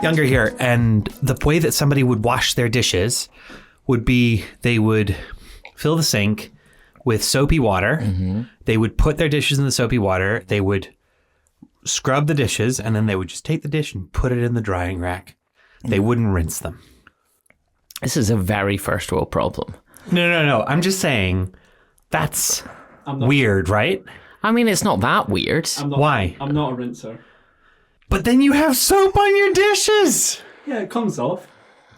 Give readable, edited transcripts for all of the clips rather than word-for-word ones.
younger here, and the way that somebody would wash their dishes would be they would fill the sink with soapy water. Mm-hmm. They would put their dishes in the soapy water. They would scrub the dishes, and then they would just take the dish and put it in the drying rack. They wouldn't rinse them. This is a very first world problem. No. I'm just saying that's weird, right? I mean, it's not that weird. Why? I'm not a rinser. But then you have soap on your dishes. Yeah, it comes off.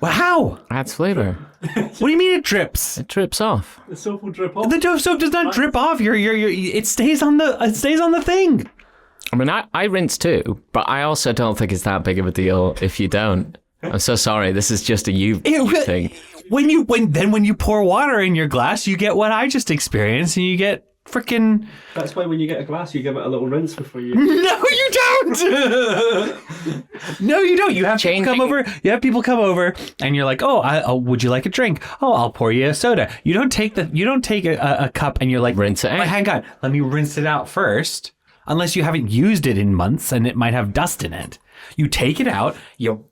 Well, how? Adds flavour. What do you mean it drips? It drips off. The soap will drip off. The soap does not drip off. It stays on the thing. I mean, I rinse too, but I also don't think it's that big of a deal if you don't. I'm so sorry. This is just a you thing. When you pour water in your glass, you get what I just experienced, and you get freaking. That's why when you get a glass, you give it a little rinse before you. No, you don't. No, you don't. You have people come over. You have people come over, and you're like, "Oh, would you like a drink? Oh, I'll pour you a soda." You don't take a cup, and you're like, rinse it out. Hang on, let me rinse it out first. Unless you haven't used it in months and it might have dust in it. You take it out, you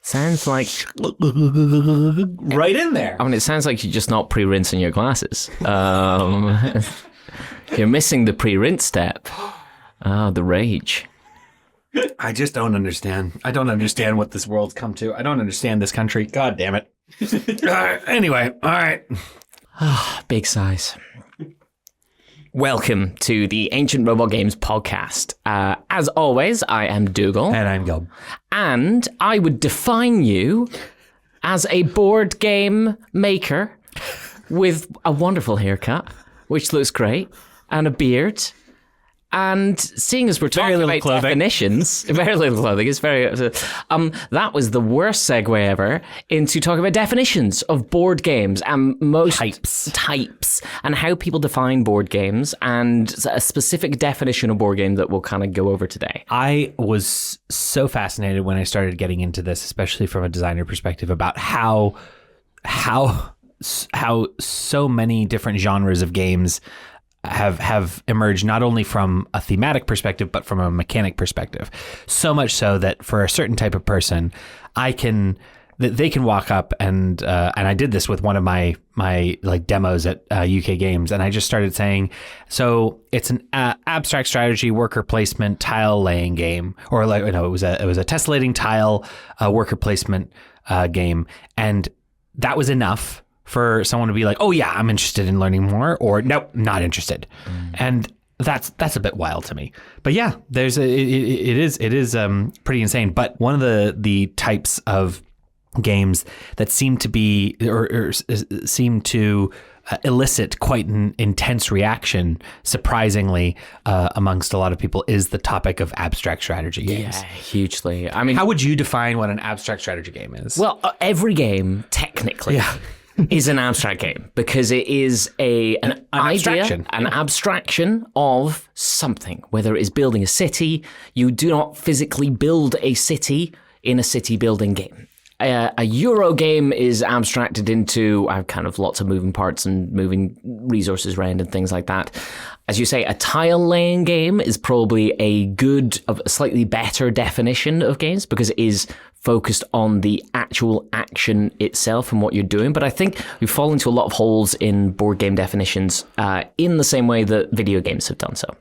sounds like right in there. I mean, it sounds like you're just not pre-rinsing your glasses. You're missing the pre-rinse step. The rage. I just don't understand. I don't understand what this world's come to. I don't understand this country. God damn it. Anyway, all right. Big size. Welcome to the Ancient Robot Games podcast. As always, I am Dougal. And I'm Gelb. And I would define you as a board game maker with a wonderful haircut, which looks great, and a beard. And seeing as we're talking about definitions, very little clothing, it's very, that was the worst segue ever into talking about definitions of board games and most types and how people define board games and a specific definition of board game that we'll kind of go over today. I was so fascinated when I started getting into this, especially from a designer perspective, about how so many different genres of games have emerged, not only from a thematic perspective, but from a mechanic perspective. So much so that for a certain type of person, they can walk up and I did this with one of my like demos at UK Games, and I just started saying, so it's an abstract strategy worker placement tile laying game, or like, no, it was a tessellating tile worker placement game, and that was enough for someone to be like, oh yeah, I'm interested in learning more, or nope, not interested. And that's a bit wild to me. But yeah, it is pretty insane. But one of the types of games that seem to be or seem to elicit quite an intense reaction, surprisingly, amongst a lot of people, is the topic of abstract strategy games. Yeah, hugely. I mean, how would you define what an abstract strategy game is? Well, every game, technically, is an abstract game because it is an idea, an abstraction of something, whether it is building a city. You do not physically build a city in a city building game. A Euro game is abstracted into kind of lots of moving parts and moving resources around and things like that. As you say, a tile laying game is probably a slightly better definition of games because it is focused on the actual action itself and what you're doing. But I think we fall into a lot of holes in board game definitions in the same way that video games have done so.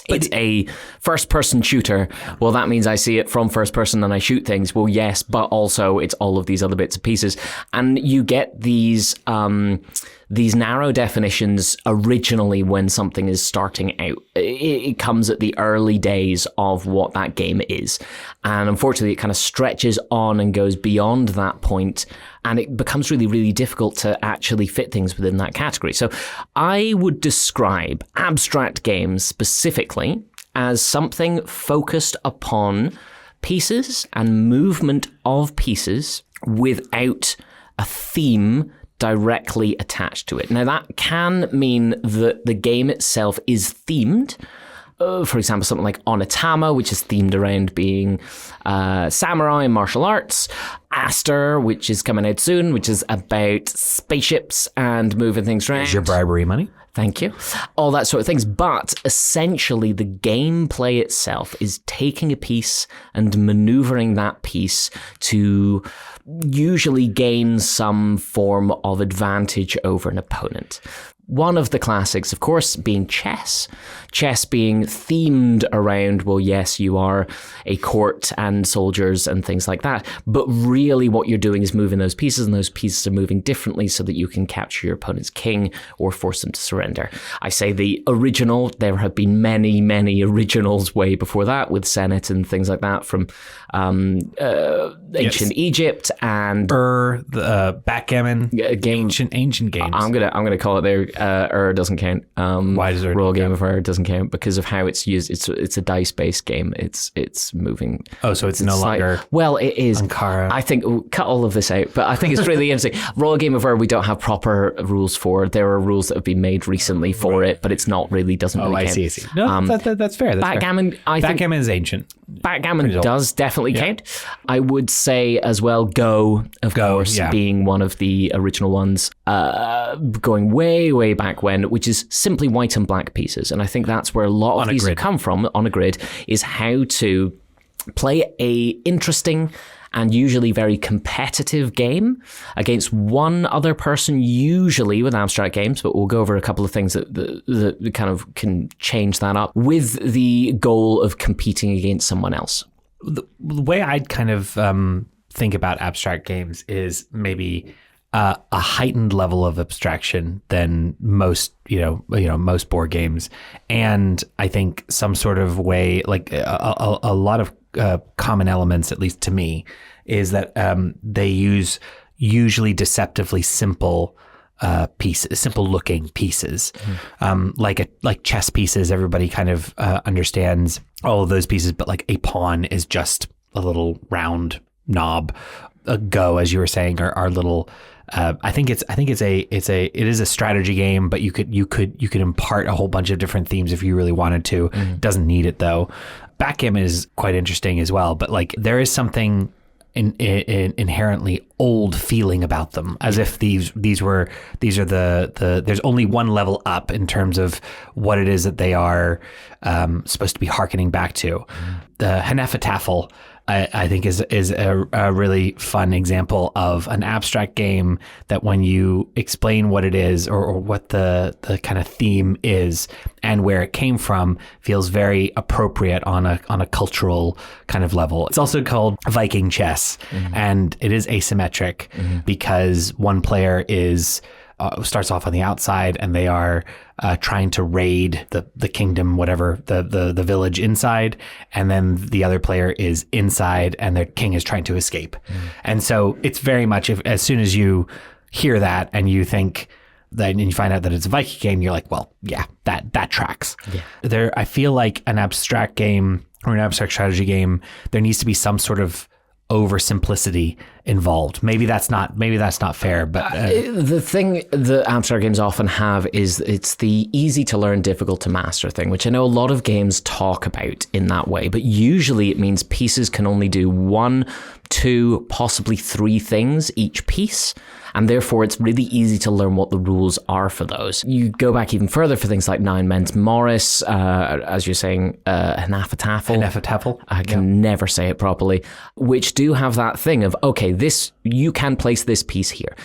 It's a first-person shooter. Well, that means I see it from first person and I shoot things. Well, yes, but also it's all of these other bits and pieces. And you get these narrow definitions originally when something is starting out. It comes at the early days of what that game is. And unfortunately, it kind of stretches on and goes beyond that point, and it becomes really, really difficult to actually fit things within that category. So I would describe abstract games specifically as something focused upon pieces and movement of pieces without a theme directly attached to it. Now, that can mean that the game itself is themed. For example, something like Onitama, which is themed around being samurai and martial arts. Aster, which is coming out soon, which is about spaceships and moving things around. Is your bribery money? Thank you. All that sort of things. But essentially, the gameplay itself is taking a piece and maneuvering that piece to usually gain some form of advantage over an opponent. One of the classics, of course, being chess. Chess being themed around, well, yes, you are a court and soldiers and things like that. But really what you're doing is moving those pieces, and those pieces are moving differently so that you can capture your opponent's king or force them to surrender. I say the original. There have been many, many originals way before that with Senet and things like that from ancient Egypt and the backgammon, ancient games. I'm gonna call it there. Doesn't count. Why does Royal Game of doesn't count because of how it's used. It's a dice based game. It's moving. Oh, so it's no longer. Well, it is. Ankara. I think we'll cut all of this out, but I think it's really interesting. Royal Game of we don't have proper rules for. There are rules that have been made recently for it, but it's not really doesn't really count. I see. No, that's fair. Backgammon. Fair. Backgammon is ancient. Backgammon does definitely count. I would say as well, Go, of course, being one of the original ones, going way back when, which is simply white and black pieces. And I think that's where a lot of these have come from on a grid, is how to play a interesting and usually very competitive game against one other person, usually with abstract games, but we'll go over a couple of things that kind of can change that up, with the goal of competing against someone else. The way I'd kind of think about abstract games is maybe a heightened level of abstraction than most, most board games, and I think some sort of way, like a lot of common elements, at least to me, is that they use usually deceptively simple pieces, simple looking pieces, like chess pieces. Everybody kind of understands all of those pieces, but like a pawn is just a little round knob. A Go, as you were saying, are little. I think it is a strategy game, but you could impart a whole bunch of different themes if you really wanted to. Doesn't need it though. Backgammon is quite interesting as well, but like there is something inherently old feeling about them, as if these are the there's only one level up in terms of what it is that they are supposed to be hearkening back to. The Hnefatafl, I think is a really fun example of an abstract game that when you explain what it is or what the kind of theme is and where it came from, feels very appropriate on a cultural kind of level. It's also called Viking chess, and it is asymmetric because one player starts off on the outside and they are trying to raid the kingdom, whatever, the village inside, and then the other player is inside and their king is trying to escape. And so it's very much, as soon as you hear that and you think that, and you find out that it's a Viking game, you're like, well, yeah, that tracks. I feel like an abstract game or an abstract strategy game, there needs to be some sort of oversimplicity involved. Maybe that's not fair, but the thing that abstract games often have is it's the easy to learn, difficult to master thing, which I know a lot of games talk about in that way, but usually it means pieces can only do 1, 2, possibly 3 things each piece, and therefore it's really easy to learn what the rules are for those. You go back even further for things like Nine Men's Morris, as you're saying, Hnefatafl. I can never say it properly, which do have that thing of, okay, this, you can place this piece here.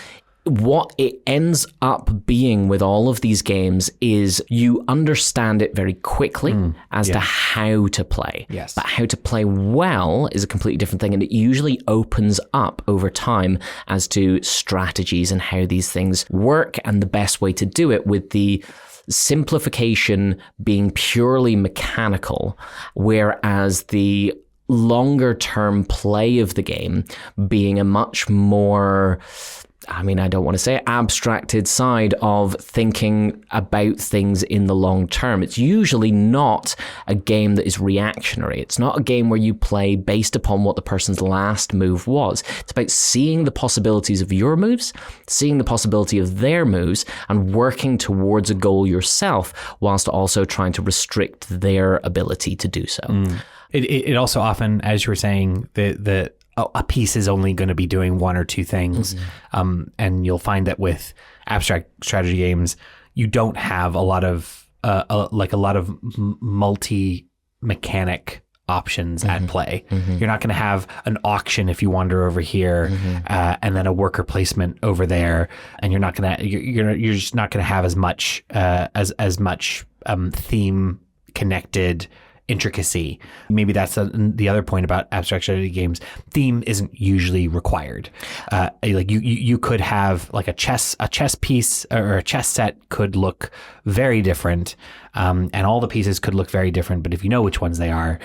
What it ends up being with all of these games is you understand it very quickly as to how to play. Yes. But how to play well is a completely different thing, and it usually opens up over time as to strategies and how these things work and the best way to do it, with the simplification being purely mechanical, whereas the longer term play of the game being a much more, I don't want to say abstracted side of thinking about things in the long term. It's usually not a game that is reactionary. It's not a game where you play based upon what the person's last move was. It's about seeing the possibilities of your moves, seeing the possibility of their moves, and working towards a goal yourself, whilst also trying to restrict their ability to do so. It also often, as you were saying, that a piece is only going to be doing 1 or 2 things. And you'll find that with abstract strategy games, you don't have a lot of multi-mechanic options at play. You're not going to have an auction if you wander over here, and then a worker placement over there, and you're just not going to have as much theme connected intricacy. Maybe that's the other point about abstract strategy games. Theme isn't usually required. Like you could have like a chess piece or a chess set could look very different, and all the pieces could look very different. But if you know which ones they are,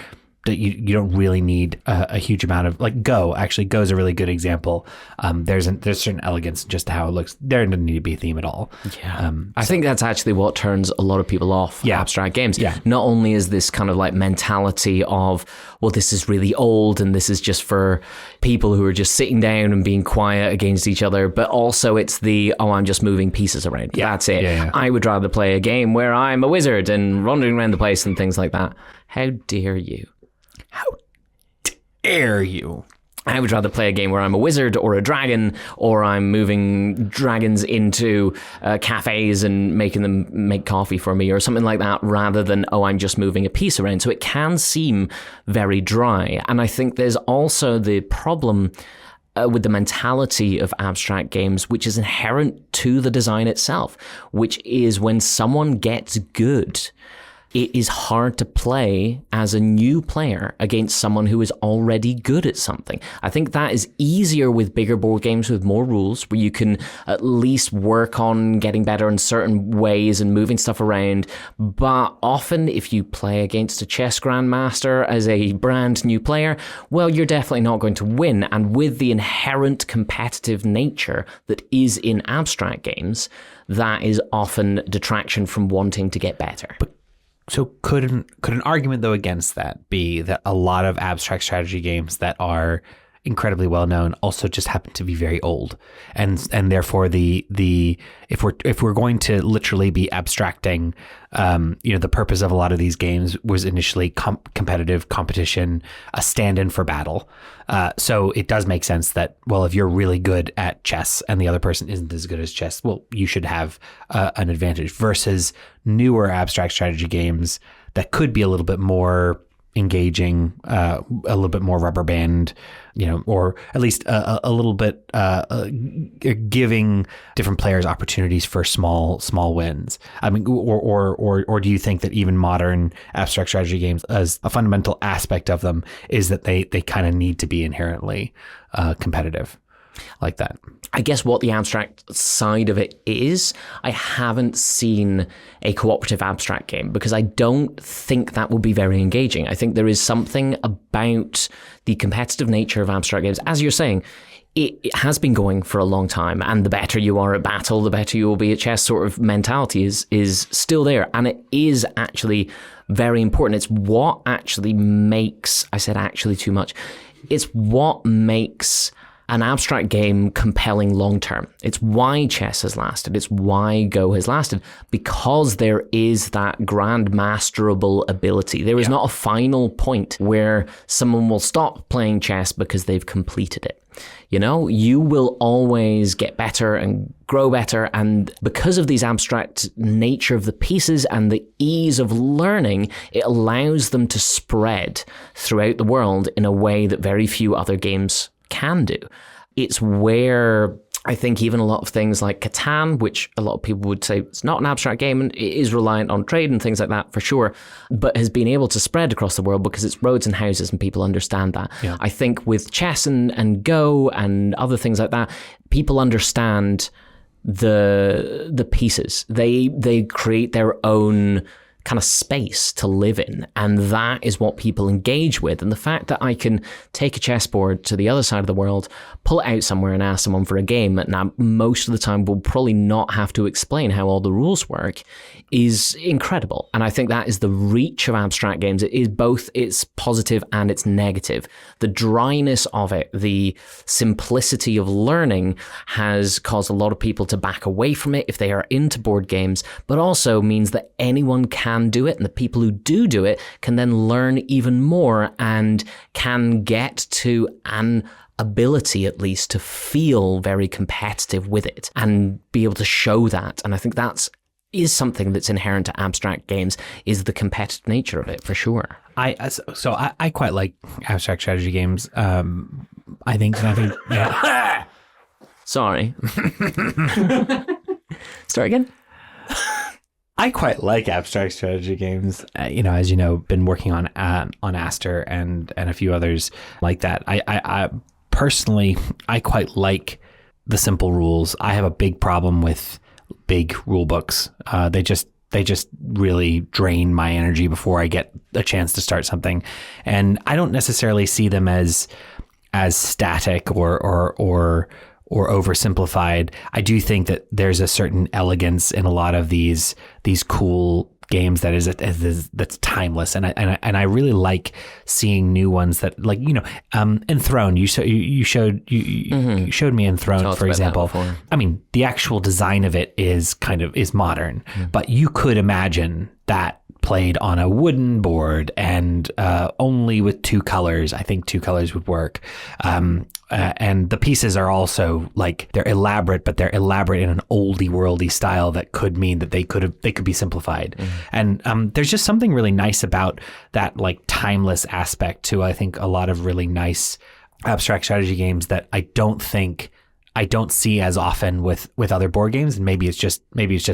that you don't really need a huge amount of, like Go. Actually, Go is a really good example. There's certain elegance in just how it looks. There doesn't need to be a theme at all. Yeah, I think that's actually what turns a lot of people off abstract games. Yeah. Not only is this kind of like mentality of, well, this is really old and this is just for people who are just sitting down and being quiet against each other, but also it's I'm just moving pieces around. Yeah. That's it. Yeah. I would rather play a game where I'm a wizard and wandering around the place and things like that. How dare you? How dare you? I would rather play a game where I'm a wizard or a dragon, or I'm moving dragons into cafes and making them make coffee for me or something like that, rather than, I'm just moving a piece around. So it can seem very dry. And I think there's also the problem with the mentality of abstract games, which is inherent to the design itself, which is when someone gets good, it is hard to play as a new player against someone who is already good at something. I think that is easier with bigger board games with more rules, where you can at least work on getting better in certain ways and moving stuff around. But often if you play against a chess grandmaster as a brand new player, well, you're definitely not going to win. And with the inherent competitive nature that is in abstract games, that is often detraction from wanting to get better. So could an argument though against that be that a lot of abstract strategy games that are incredibly well known also just happen to be very old, and therefore the if we're going to literally be abstracting, the purpose of a lot of these games was initially competitive competition, a stand-in for battle. So it does make sense that, well, if you're really good at chess and the other person isn't as good as chess, well, you should have an advantage, versus newer abstract strategy games that could be a little bit more engaging, a little bit more rubber band, or at least a little bit giving different players opportunities for small wins. I mean, or do you think that even modern abstract strategy games, as a fundamental aspect of them, is that they kind of need to be inherently competitive like that? I guess what the abstract side of it is, I haven't seen a cooperative abstract game because I don't think that will be very engaging. I think there is something about the competitive nature of abstract games. As you're saying, it has been going for a long time, and the better you are at battle, the better you will be at chess sort of mentality is still there. And it is actually very important. It's what actually makes, I said actually too much, it's what makes an abstract game compelling long term. It's why chess has lasted. It's why Go has lasted, because there is that grand masterable ability. There is not a final point where someone will stop playing chess because they've completed it. You will always get better and grow better. And because of these abstract nature of the pieces and the ease of learning, it allows them to spread throughout the world in a way that very few other games can do. It's where I think even a lot of things like Catan, which a lot of people would say it's not an abstract game and it is reliant on trade and things like that for sure, but has been able to spread across the world because it's roads and houses and people understand that. Yeah. I think with chess and Go and other things like that, people understand the pieces. They create their own kind of space to live in, and that is what people engage with. And the fact that I can take a chessboard to the other side of the world, pull it out somewhere and ask someone for a game, and now most of the time we'll probably not have to explain how all the rules work, is incredible. And I think that is the reach of abstract games. It is both its positive and its negative. The dryness of it, the simplicity of learning has caused a lot of people to back away from it if they are into board games, but also means that anyone can do it, and the people who do it can then learn even more and can get to an ability at least to feel very competitive with it and be able to show that. And I think that's is something that's inherent to abstract games, is the competitive nature of it, for sure. I quite like abstract strategy games. I think yeah. Sorry. Start again. I quite like abstract strategy games. As you know, been working on Aster and a few others like that. I personally, I quite like the simple rules. I have a big problem with big rule books. They just really drain my energy before I get a chance to start something, and I don't necessarily see them as static or oversimplified. I do think that there's a certain elegance in a lot of these cool games that's timeless, and I really like seeing new ones that, like, Enthroned. You showed me Enthroned, for example. I mean, the actual design of it is modern, but you could imagine that played on a wooden board and only with 2 colors. I think 2 colors would work. And the pieces are also, like, they're elaborate, but they're elaborate in an oldie worldy style that could mean that they could be simplified. And there's just something really nice about that, like, timeless aspect to, I think, a lot of really nice abstract strategy games that I don't see as often with other board games. And maybe it's just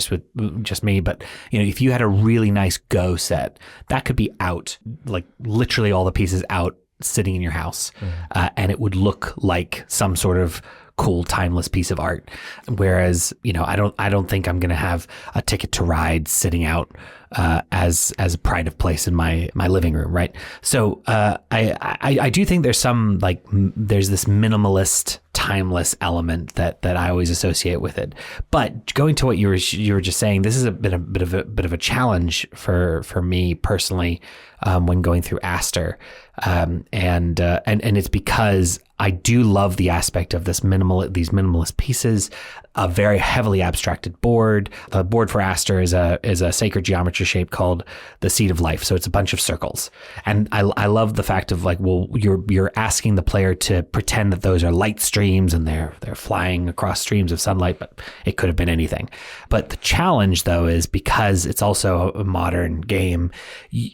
with just me, but if you had a really nice Go set, that could be out, like literally all the pieces out, sitting in your house, and it would look like some sort of cool, timeless piece of art. Whereas, I don't think I'm going to have a Ticket to Ride sitting out as a pride of place in my living room, right? So I do think there's some, like, there's this minimalist, timeless element that I always associate with it. But going to what you were just saying, this has been a bit of a challenge for me personally when going through Aster, and it's because I do love the aspect of these minimalist pieces, a very heavily abstracted board. The board for Aster is a sacred geometry shape called the Seed of Life. So it's a bunch of circles. And I love the fact of, like, well, you're asking the player to pretend that those are light streams and they're flying across streams of sunlight, but it could have been anything. But the challenge, though, is because it's also a modern game,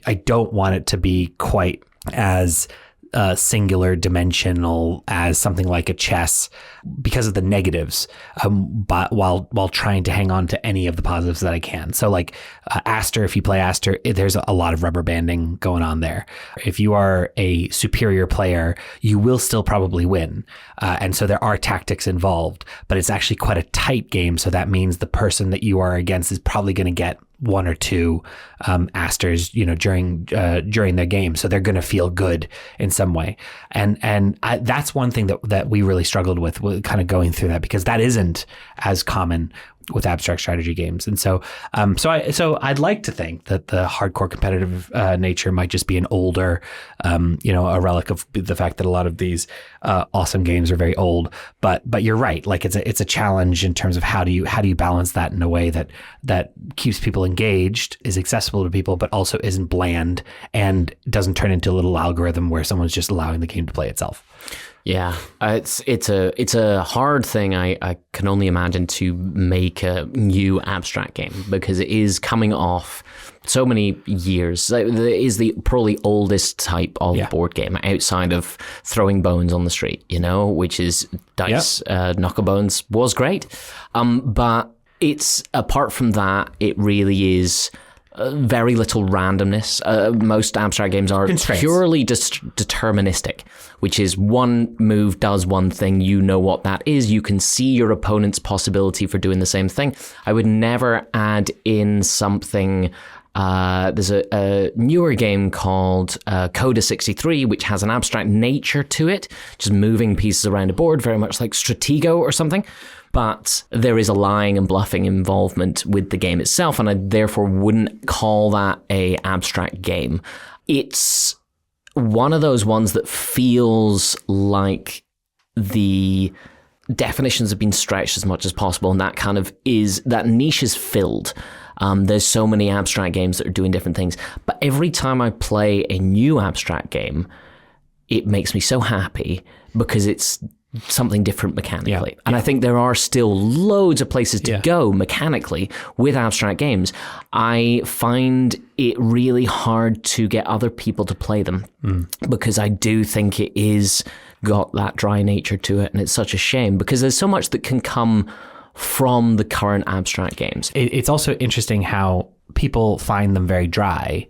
I don't want it to be quite as singular dimensional as something like a chess, because of the negatives, but while trying to hang on to any of the positives that I can. So, like, Aster, if you play Aster, there's a lot of rubber banding going on there. If you are a superior player, you will still probably win. And so there are tactics involved, but it's actually quite a tight game. So that means the person that you are against is probably going to get 1 or 2 Asters, during their game, so they're going to feel good in some way, and that's one thing that we really struggled with kind of going through that, because that isn't as common with abstract strategy games. And so I'd like to think that the hardcore competitive nature might just be an older, a relic of the fact that a lot of these awesome games are very old. But you're right. Like, it's a challenge in terms of how do you balance that in a way that keeps people engaged, is accessible to people, but also isn't bland and doesn't turn into a little algorithm where someone's just allowing the game to play itself. Yeah, it's a hard thing. I can only imagine to make a new abstract game, because it is coming off so many years. It is the probably oldest type of board game outside of throwing bones on the street, which is dice. Knucklebones was great, but it's, apart from that, it really is very little randomness. Most abstract games are purely deterministic, which is one move does one thing, you know what that is, you can see your opponent's possibility for doing the same thing. I would never add in something. There's a newer game called Coda 63, which has an abstract nature to it, just moving pieces around a board, very much like Stratego or something. But there is a lying and bluffing involvement with the game itself, and I therefore wouldn't call that a abstract game. It's one of those ones that feels like the definitions have been stretched as much as possible, and that niche is filled. There's so many abstract games that are doing different things, but every time I play a new abstract game, it makes me so happy, because it's something different mechanically. And I think there are still loads of places to go mechanically with abstract games. I find it really hard to get other people to play them because I do think it is got that dry nature to it, and it's such a shame because there's so much that can come from the current abstract games. It's also interesting how people find them very dry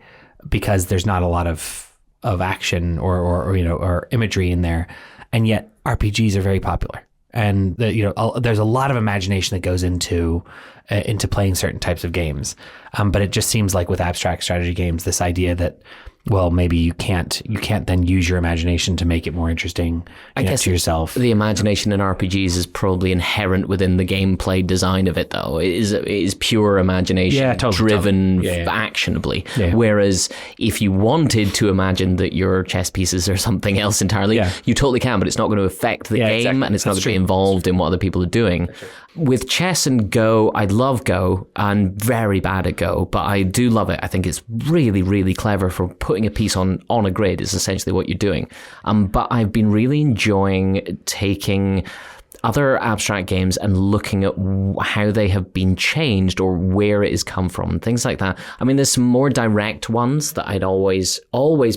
because there's not a lot of action or imagery in there, and yet RPGs are very popular. And there's a lot of imagination that goes into playing certain types of games. But it just seems like with abstract strategy games, this idea that, well, maybe you can't then use your imagination to make it more interesting to yourself. The imagination in RPGs is probably inherent within the gameplay design of it, though. It is pure imagination driven actionably. Yeah. Whereas if you wanted to imagine that your chess pieces are something else entirely, you totally can, but it's not going to affect the game and it's not going to be involved in what other people are doing. With chess and Go, I love Go. I'm very bad at Go, but I do love it. I think it's really, really clever for putting a piece on a grid is essentially what you're doing. But I've been really enjoying taking other abstract games and looking at how they have been changed or where it has come from and things like that. I mean, there's some more direct ones that I'd always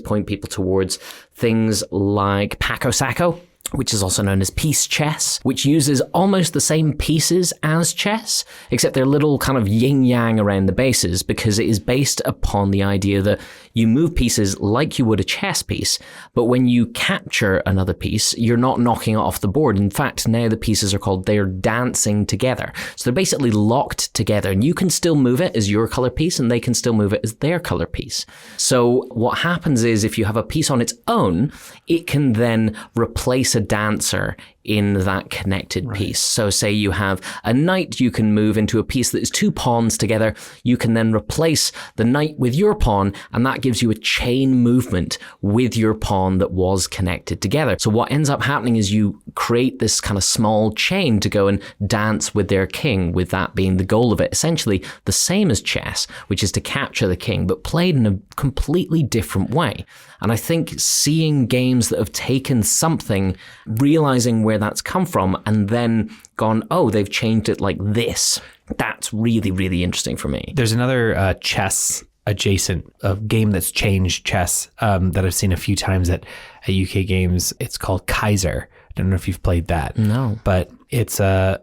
point people towards. Things like Paco Sacco, which is also known as piece chess, which uses almost the same pieces as chess, except they're little kind of yin-yang around the bases because it is based upon the idea that you move pieces like you would a chess piece, but when you capture another piece, you're not knocking it off the board. In fact, now the pieces are they're dancing together. So they're basically locked together, and you can still move it as your color piece, and they can still move it as their color piece. So what happens is if you have a piece on its own, it can then replace a dancer in that connected piece. So say you have a knight, you can move into a piece that is two pawns together. You can then replace the knight with your pawn, and that gives you a chain movement with your pawn that was connected together. So what ends up happening is you create this kind of small chain to go and dance with their king, with that being the goal of it. Essentially the same as chess, which is to capture the king, but played in a completely different way. And I think seeing games that have taken something, realizing where that's come from, and then gone, oh, they've changed it like this, that's really, really interesting for me. There's another chess adjacent game that's changed chess that I've seen a few times at UK games. It's called Kaiser. I don't know if you've played that. No. But it's a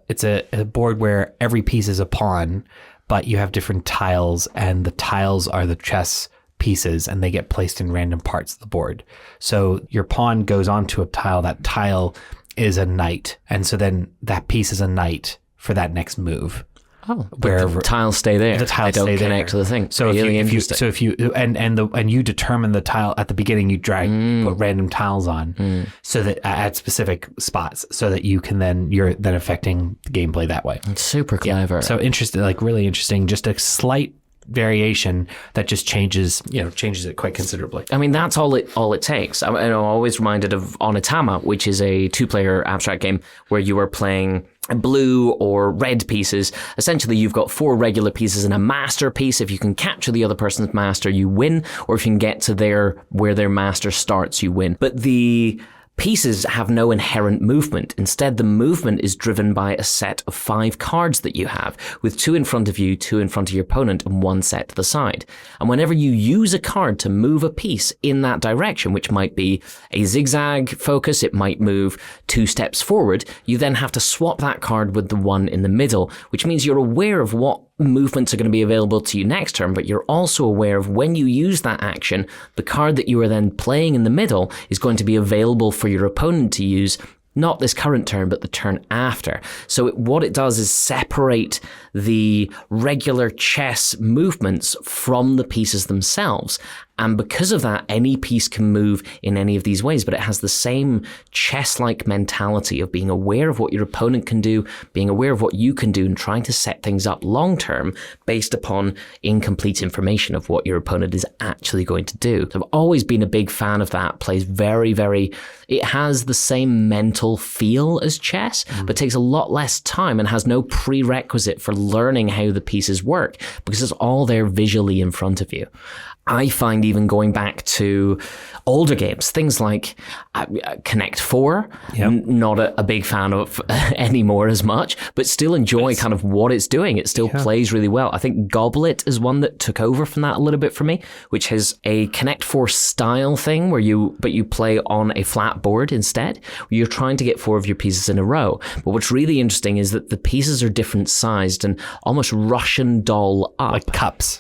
board where every piece is a pawn, but you have different tiles, and the tiles are the chess pieces, and they get placed in random parts of the board. So your pawn goes onto a tile. That tile is a knight, and so then that piece is a knight for that next move. Oh, wherever the tiles stay there. The tiles don't stay connect there. to the thing. So really if you you determine the tile at the beginning, you put random tiles on so that at specific spots, so that you're then affecting the gameplay that way. It's super clever. Yeah. So interesting, like really interesting. Just a slight variation that just changes it quite considerably. I mean, that's all it takes. I'm always reminded of Onitama, which is a 2-player abstract game where you are playing blue or red pieces. Essentially, you've got 4 regular pieces and a master piece. If you can capture the other person's master, you win, or if you can get to where their master starts, you win. But the pieces have no inherent movement. Instead, the movement is driven by a set of 5 cards that you have, with 2 in front of you, 2 in front of your opponent, and 1 set to the side. And whenever you use a card to move a piece in that direction, which might be a zigzag focus, it might move 2 steps forward, you then have to swap that card with the one in the middle, which means you're aware of what movements are going to be available to you next turn, but you're also aware of when you use that action, the card that you are then playing in the middle is going to be available for your opponent to use, not this current turn, but the turn after. So what it does is separate the regular chess movements from the pieces themselves. And because of that, any piece can move in any of these ways, but it has the same chess-like mentality of being aware of what your opponent can do, being aware of what you can do, and trying to set things up long-term based upon incomplete information of what your opponent is actually going to do. So I've always been a big fan of that. Plays very, very... It has the same mental feel as chess, but takes a lot less time and has no prerequisite for learning how the pieces work because it's all there visually in front of you. I find even going back to older games, things like Connect 4, not a big fan of anymore as much, but still enjoy kind of what it's doing. It still plays really well. I think Goblet is one that took over from that a little bit for me, which has a Connect 4 style thing where you play on a flat board instead. You're trying to get 4 of your pieces in a row. But what's really interesting is that the pieces are different sized and almost Russian doll up.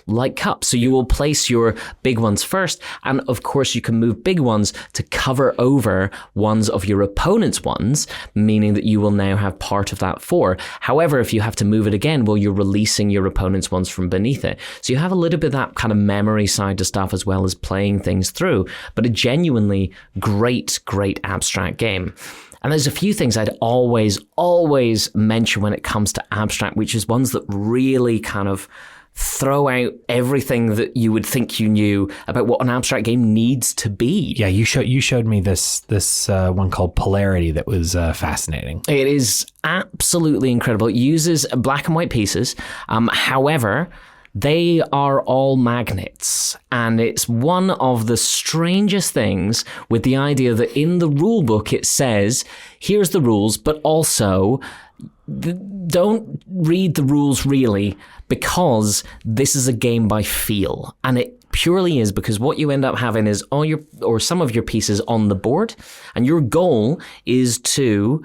Like cups. So you will place your big ones first, and of course you can move big ones to cover over ones of your opponent's ones, meaning that you will now have part of that 4. However, if you have to move it again, well, you're releasing your opponent's ones from beneath it. So you have a little bit of that kind of memory side to stuff as well as playing things through, but a genuinely great abstract game. And there's a few things I'd always mention when it comes to abstract, which is ones that really kind of throw out everything that you would think you knew about what an abstract game needs to be. Yeah, you showed me this one called Polarity that was fascinating. It is absolutely incredible. It uses black and white pieces. However, they are all magnets, and it's one of the strangest things with the idea that in the rule book it says, here's the rules, but also don't read the rules really, because this is a game by feel. And it purely is, because what you end up having is some of your pieces on the board, and your goal is to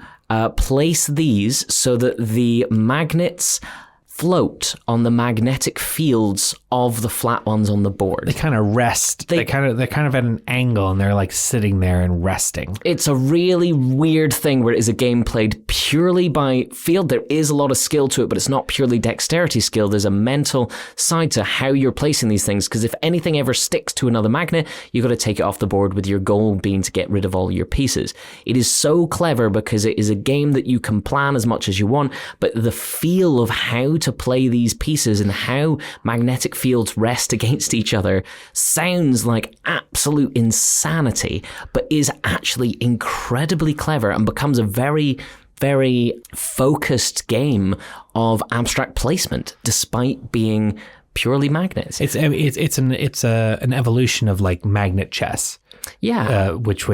place these so that the magnets float on the magnetic fields of the flat ones on the board. They kind of rest. They're kind of at an angle, and they're like sitting there and resting. It's a really weird thing where it is a game played purely by feel. There is a lot of skill to it, but it's not purely dexterity skill. There's a mental side to how you're placing these things, because if anything ever sticks to another magnet, you've got to take it off the board, with your goal being to get rid of all your pieces. It is so clever because it is a game that you can plan as much as you want, but the feel of how to play these pieces and how magnetic fields rest against each other sounds like absolute insanity, but is actually incredibly clever and becomes a very, very focused game of abstract placement, despite being purely magnets. It's an evolution of like magnet chess. Yeah. Which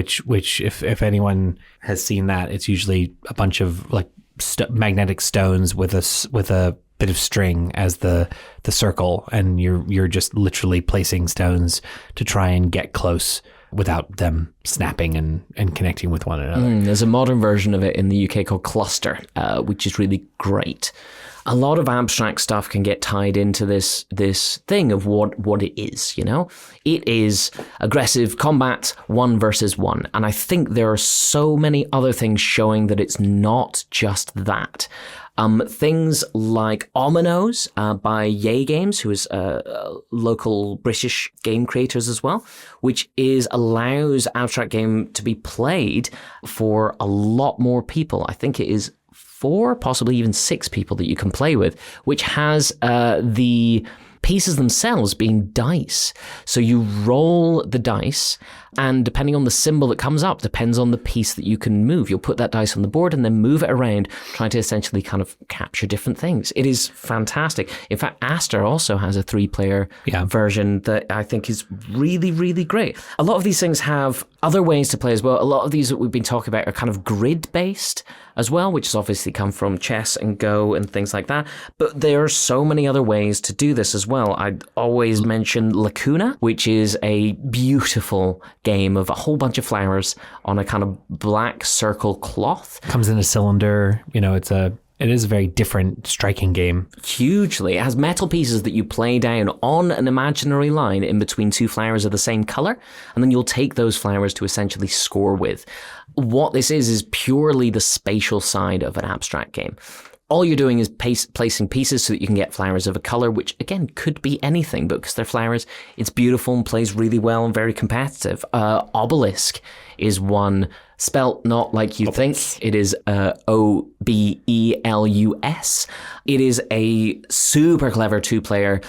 if anyone has seen that, it's usually a bunch of like magnetic stones with a bit of string as the circle, and you're just literally placing stones to try and get close without them snapping and connecting with one another. There's a modern version of it in the UK called Cluster, which is really great. A lot of abstract stuff can get tied into this thing of what it is, you know? It is aggressive combat, 1 versus 1. And I think there are so many other things showing that it's not just that. Things like Ominos by Yay Games, who is local British game creators as well, which allows abstract game to be played for a lot more people. I think it is 4, possibly even 6 people that you can play with, which has the pieces themselves being dice. So you roll the dice, and depending on the symbol that comes up, depends on the piece that you can move. You'll put that dice on the board and then move it around, trying to essentially kind of capture different things. It is fantastic. In fact, Aster also has a 3-player version that I think is really, really great. A lot of these things have other ways to play as well. A lot of these that we've been talking about are kind of grid-based as well, which has obviously come from chess and Go and things like that. But there are so many other ways to do this as well. I'd always mention Lacuna, which is a beautiful game of a whole bunch of flowers on a kind of black circle cloth. Comes in a cylinder. You know, it is a very different, striking game. Hugely. It has metal pieces that you play down on an imaginary line in between 2 flowers of the same color, and then you'll take those flowers to essentially score with. What this is purely the spatial side of an abstract game. All you're doing is placing pieces so that you can get flowers of a color, which again could be anything, but because they're flowers, it's beautiful and plays really well and very competitive. Obelisk is one spelt not like you think. It is Obelus. It is a super clever 2-player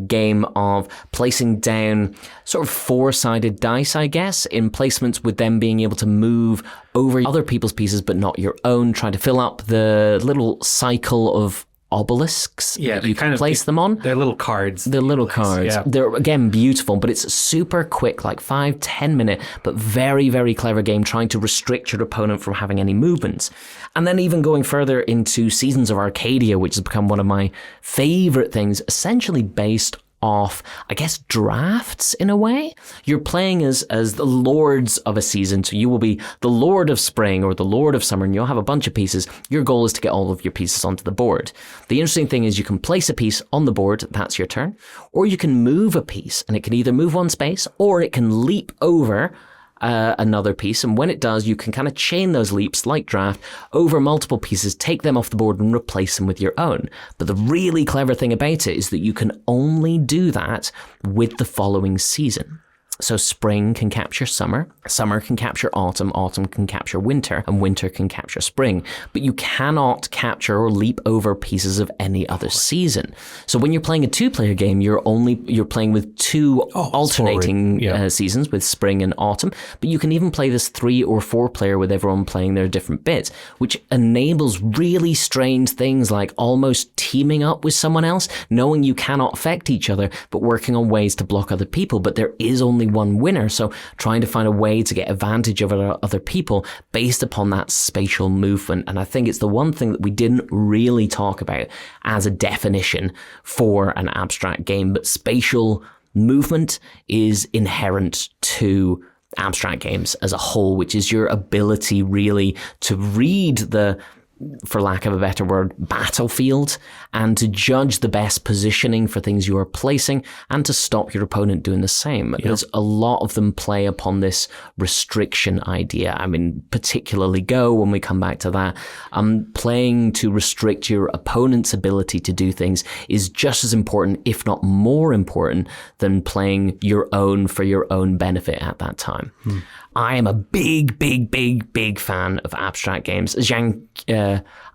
game of placing down sort of 4-sided dice, I guess, in placements with them being able to move over other people's pieces but not your own, trying to fill up the little cycle of obelisks Yeah, that you can place them on. They're little cards. They're little cards. Yeah. They're, again, beautiful, but it's super quick, like 5-10 minute, but very, very clever game trying to restrict your opponent from having any movements. And then even going further into Seasons of Arcadia, which has become one of my favorite things, essentially based off, I guess, drafts in a way. You're playing as the lords of a season, so you will be the lord of spring or the lord of summer, and you'll have a bunch of pieces. Your goal is to get all of your pieces onto the board. The interesting thing is you can place a piece on the board, that's your turn, or you can move a piece, and it can either move one space or it can leap over another piece, and when it does, you can kind of chain those leaps like draft over multiple pieces, take them off the board and replace them with your own. But the really clever thing about it is that you can only do that with the following season. So spring can capture summer, summer can capture autumn, autumn can capture winter, and winter can capture spring. But you cannot capture or leap over pieces of any other season. So when you're playing a two-player game, you're playing with two alternating seasons, with spring and autumn. But you can even play this 3 or 4-player with everyone playing their different bits, which enables really strange things like almost teaming up with someone else, knowing you cannot affect each other, but working on ways to block other people. But there is only one winner, so trying to find a way to get advantage over other people based upon that spatial movement. And I think it's the one thing that we didn't really talk about as a definition for an abstract game, but spatial movement is inherent to abstract games as a whole, which is your ability really to read the, for lack of a better word, battlefield, and to judge the best positioning for things you are placing and to stop your opponent doing the same. Yep. There's a lot of them play upon this restriction idea. I mean, particularly Go, when we come back to that, playing to restrict your opponent's ability to do things is just as important, if not more important, than playing your own for your own benefit at that time. I am a big fan of abstract games.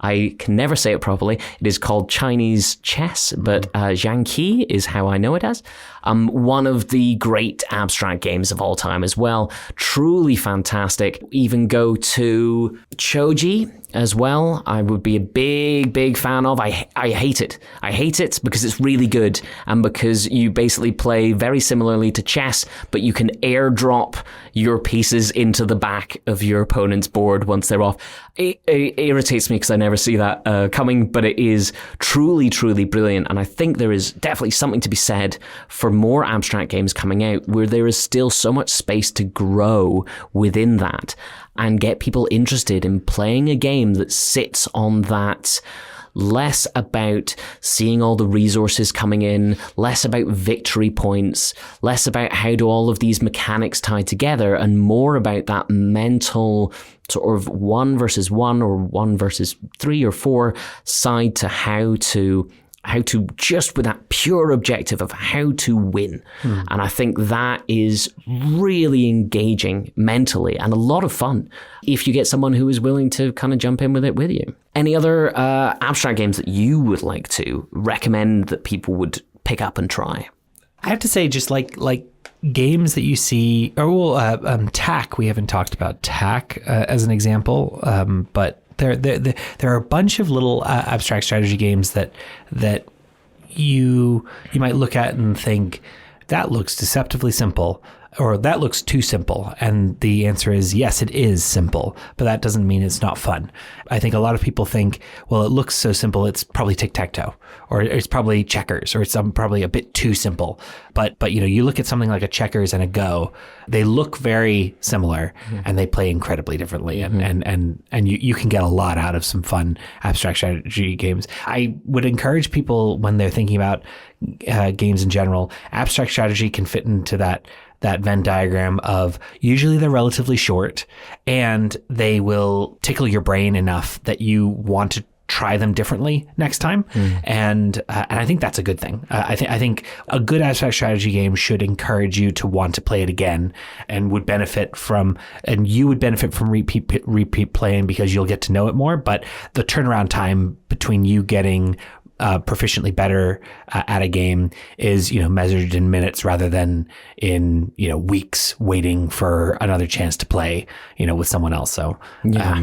I can never say it properly. It is called Chinese chess, but Zhangqi is how I know it as. One of the great abstract games of all time as well. Truly fantastic. Even go to Choji as well. I would be a big fan of. I hate it. I hate it because it's really good and because you basically play very similarly to chess, but you can airdrop your pieces into the back of your opponent's board once they're off. It irritates me because I never see that coming, but it is truly brilliant. And I think there is definitely something to be said for more abstract games coming out where there is still so much space to grow within that and get people interested in playing a game that sits on that, less about seeing all the resources coming in, less about victory points, less about how do all of these mechanics tie together, and more about that mental sort of 1 versus 1 or 1 versus 3 or 4 side to how to just with that pure objective of how to win. And I think that is really engaging mentally and a lot of fun if you get someone who is willing to kind of jump in with it with you. Any other abstract games that you would like to recommend that people would pick up and try? I have to say, just like games that you see, or TAC, we haven't talked about TAC as an example, but there are a bunch of little abstract strategy games that you might look at and think, that looks deceptively simple, or that looks too simple. And the answer is yes, it is simple, but that doesn't mean it's not fun. I think a lot of people think, well, it looks so simple, it's probably tic-tac-toe, or it's probably checkers, or it's probably a bit too simple. But you look at something like a checkers and a Go, they look very similar and they play incredibly differently. And you can get a lot out of some fun abstract strategy games. I would encourage people, when they're thinking about games in general, abstract strategy can fit into that Venn diagram of usually they're relatively short and they will tickle your brain enough that you want to try them differently next time. And I think that's a good thing. I think a good abstract strategy game should encourage you to want to play it again and you would benefit from repeat playing because you'll get to know it more. But the turnaround time between you getting proficiently better at a game is, measured in minutes rather than in, weeks waiting for another chance to play, with someone else. So, they're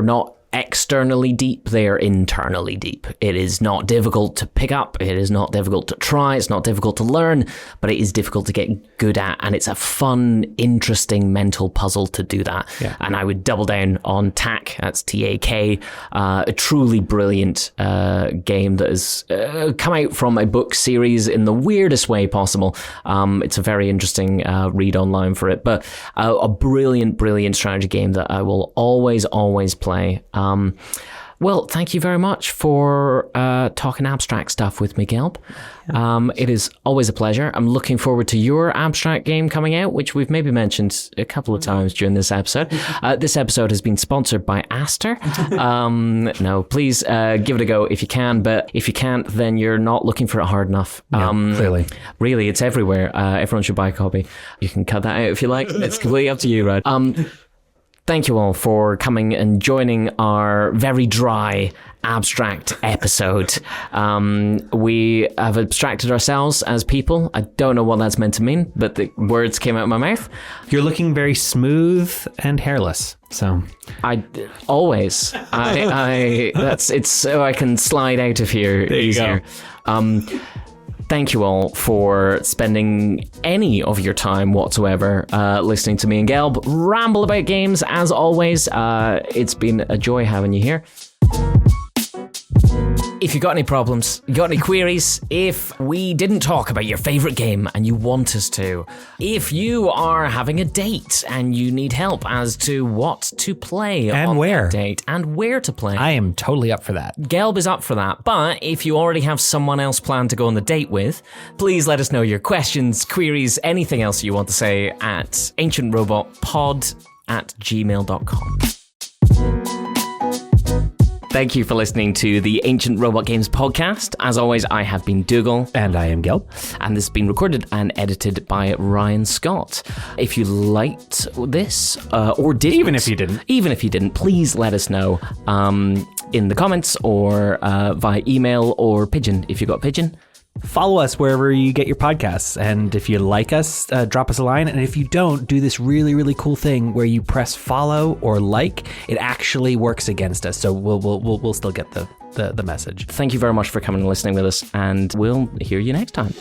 not externally deep, they are internally deep. It is not difficult to pick up, it is not difficult to try, it's not difficult to learn, but it is difficult to get good at, and it's a fun, interesting mental puzzle to do that. Yeah. And I would double down on TAK, that's TAK, a truly brilliant game that has come out from a book series in the weirdest way possible. It's a very interesting read online for it, but a brilliant strategy game that I will always play. Well, thank you very much for talking abstract stuff with me, Gelb. It is always a pleasure. I'm looking forward to your abstract game coming out, which we've maybe mentioned a couple of times during this episode. This episode has been sponsored by Aster. No, please give it a go if you can, but if you can't, then you're not looking for it hard enough. Clearly. Really, it's everywhere. Everyone should buy a copy. You can cut that out if you like. It's completely up to you, right? Thank you all for coming and joining our very dry abstract episode. We have abstracted ourselves as people. I don't know what that's meant to mean, but the words came out of my mouth. You're looking very smooth and hairless. So it's so I can slide out of here easier. Thank you all for spending any of your time whatsoever listening to me and Gelb ramble about games. As always, it's been a joy having you here. If you got any problems, you got any queries, if we didn't talk about your favourite game and you want us to, if you are having a date and you need help as to what to play on that date and where to play, I am totally up for that. Gelb is up for that. But if you already have someone else planned to go on the date with, please let us know your questions, queries, anything else you want to say at ancientrobotpod@gmail.com. Thank you for listening to the Ancient Robot Games podcast. As always, I have been Dougal. And I am Gelb. And this has been recorded and edited by Ryan Scott. If you liked this, or didn't... Even if you didn't, please let us know in the comments or via email or Pigeon, if you got Pigeon. Follow us wherever you get your podcasts. And if you like us, drop us a line. And if you don't, do this really, really cool thing where you press follow or like. It actually works against us. So we'll still get the message. Thank you very much for coming and listening with us. And we'll hear you next time.